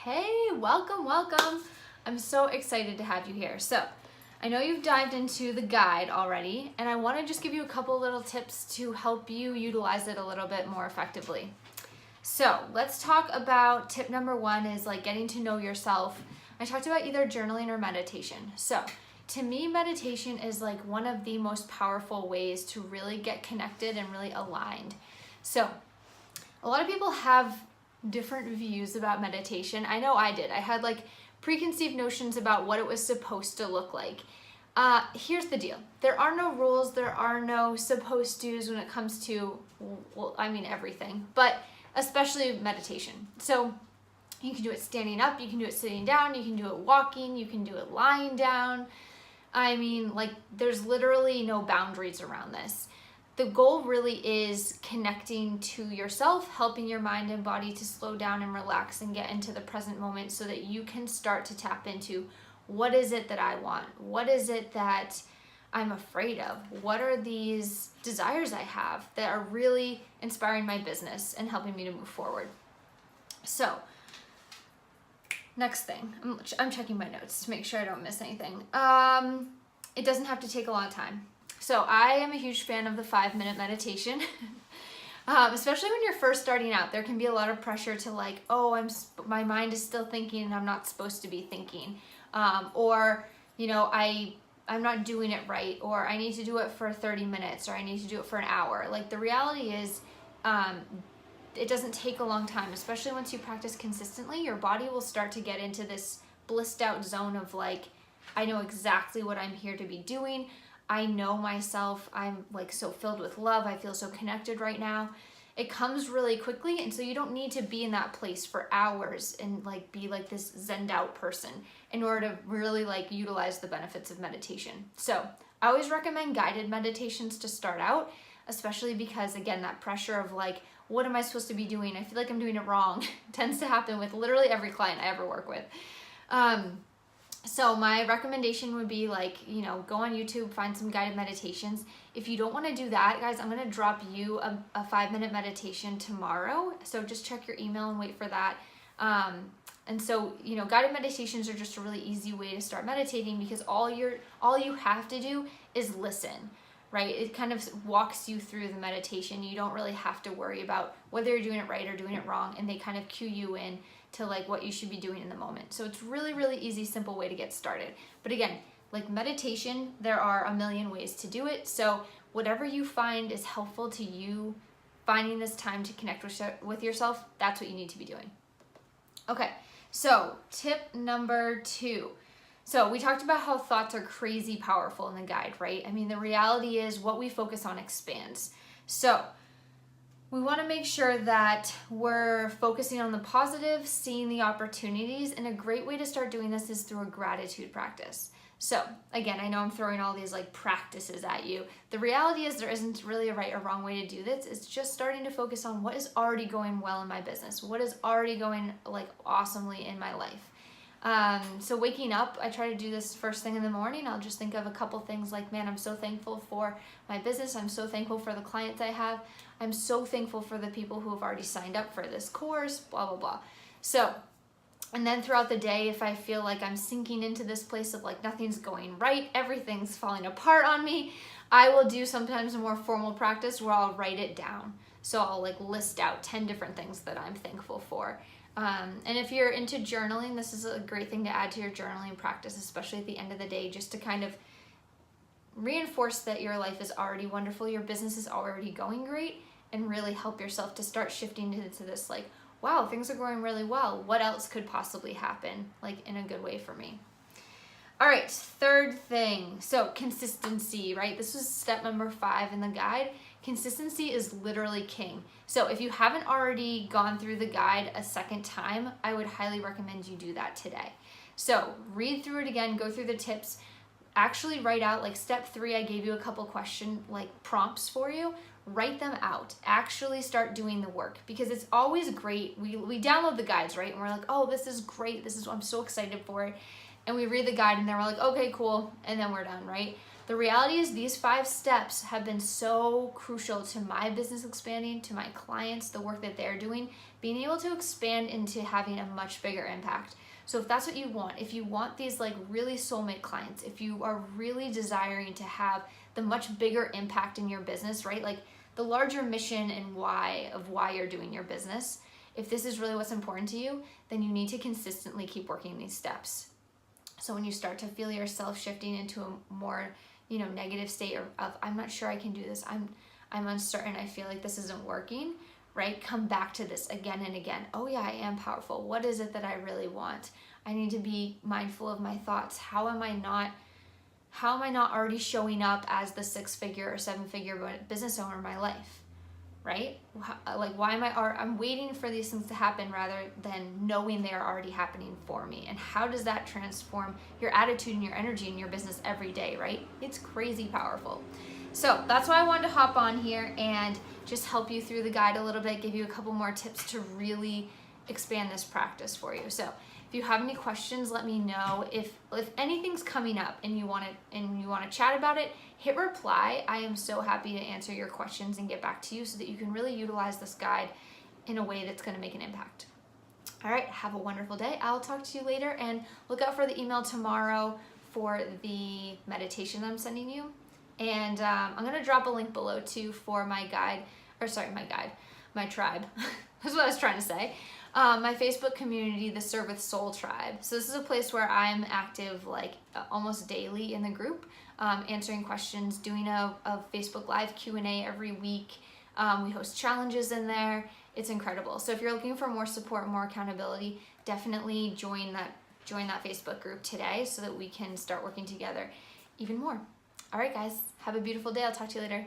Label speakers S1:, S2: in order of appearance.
S1: Hey, welcome. I'm so excited to have you here. So, I know you've dived into the guide already, and I want to just give you a couple little tips to help you utilize it a little bit more effectively. So, let's talk about tip number 1 is like getting to know yourself. I talked about either journaling or meditation. So, to me, meditation is like one of the most powerful ways to really get connected and really aligned. So, a lot of people have different views about meditation. I know I did. I had like preconceived notions about what it was supposed to look like. Here's the deal. There are no rules. There are no supposed to's when it comes to, well, I mean everything, but especially meditation. So you can do it standing up, you can do it sitting down, you can do it walking, you can do it lying down. I mean, like there's literally no boundaries around this. The goal really is connecting to yourself, helping your mind and body to slow down and relax and get into the present moment so that you can start to tap into what is it that I want? What is it that I'm afraid of? What are these desires I have that are really inspiring my business and helping me to move forward? So, next thing, I'm checking my notes to make sure I don't miss anything. It doesn't have to take a long time. So I am a huge fan of the 5-minute meditation, especially when you're first starting out. There can be a lot of pressure to like, oh, my mind is still thinking and I'm not supposed to be thinking, or you know, I'm not doing it right, or I need to do it for 30 minutes, or I need to do it for an hour. Like the reality is, it doesn't take a long time, especially once you practice consistently. Your body will start to get into this blissed out zone of like, I know exactly what I'm here to be doing. I know myself, I'm like so filled with love, I feel so connected right now. It comes really quickly, and so you don't need to be in that place for hours and like be like this zened out person in order to really like utilize the benefits of meditation. So I always recommend guided meditations to start out, especially because again, that pressure of like, what am I supposed to be doing? I feel like I'm doing it wrong tends to happen with literally every client I ever work with. So my recommendation would be like, you know, go on YouTube, find some guided meditations. If you don't want to do that, guys, I'm going to drop you a 5-minute meditation tomorrow. So just check your email and wait for that. And so, you know, guided meditations are just a really easy way to start meditating because all you have to do is listen, right? It kind of walks you through the meditation. You don't really have to worry about whether you're doing it right or doing it wrong. And they kind of cue you in to like what you should be doing in the moment. So it's really, really easy, simple way to get started. But again, like meditation, there are a million ways to do it. So whatever you find is helpful to you, finding this time to connect with yourself, that's what you need to be doing. Okay, so tip number 2. So we talked about how thoughts are crazy powerful in the guide, right? I mean, the reality is what we focus on expands. So we want to make sure that we're focusing on the positive, seeing the opportunities, and a great way to start doing this is through a gratitude practice. So again, I know I'm throwing all these like practices at you. The reality is there isn't really a right or wrong way to do this. It's just starting to focus on what is already going well in my business, what is already going like awesomely in my life. So waking up, I try to do this first thing in the morning. I'll just think of a couple things like, man, I'm so thankful for my business. I'm so thankful for the clients I have. I'm so thankful for the people who have already signed up for this course, blah, blah, blah. So, and then throughout the day, if I feel like I'm sinking into this place of like nothing's going right, everything's falling apart on me, I will do sometimes a more formal practice where I'll write it down. So I'll like list out 10 different things that I'm thankful for. And if you're into journaling, this is a great thing to add to your journaling practice, especially at the end of the day, just to kind of reinforce that your life is already wonderful, your business is already going great, and really help yourself to start shifting into this like, wow, things are going really well. What else could possibly happen like in a good way for me? All right, third thing. So consistency, right? This was step number 5 in the guide. Consistency is literally king. So if you haven't already gone through the guide a second time, I would highly recommend you do that today. So read through it again, go through the tips, actually write out like step 3, I gave you a couple question like prompts for you. Write them out, actually start doing the work because it's always great. We download the guides, right? And we're like, oh, this is great. I'm so excited for it. And we read the guide and then we're like, okay, cool. And then we're done, right? The reality is these 5 steps have been so crucial to my business expanding, to my clients, the work that they're doing, being able to expand into having a much bigger impact. So if that's what you want, if you want these like really soulmate clients, if you are really desiring to have the much bigger impact in your business, right? Like the larger mission and why you're doing your business, if this is really what's important to you, then you need to consistently keep working these steps. So when you start to feel yourself shifting into a more, negative state of I'm not sure I can do this, I'm uncertain, I feel like this isn't working, right? Come back to this again and again. Oh yeah, I am powerful. What is it that I really want? I need to be mindful of my thoughts. How am I not already showing up as the 6-figure or 7-figure business owner in my life? Right? Like, why am I'm waiting for these things to happen rather than knowing they are already happening for me? And how does that transform your attitude and your energy in your business every day, right? It's crazy powerful. So that's why I wanted to hop on here and just help you through the guide a little bit, give you a couple more tips to really expand this practice for you. So if you have any questions, let me know. If anything's coming up and you want to chat about it, hit reply. I am so happy to answer your questions and get back to you so that you can really utilize this guide in a way that's going to make an impact. All right, have a wonderful day. I'll talk to you later, and look out for the email tomorrow for the meditation that I'm sending you. And I'm going to drop a link below too for my tribe. That's what I was trying to say. My Facebook community, the Serve with Soul Tribe. So this is a place where I'm active like almost daily in the group, answering questions, doing a Facebook Live Q&A every week. We host challenges in there. It's incredible. So if you're looking for more support, more accountability, definitely join that Facebook group today so that we can start working together even more. All right, guys, have a beautiful day. I'll talk to you later.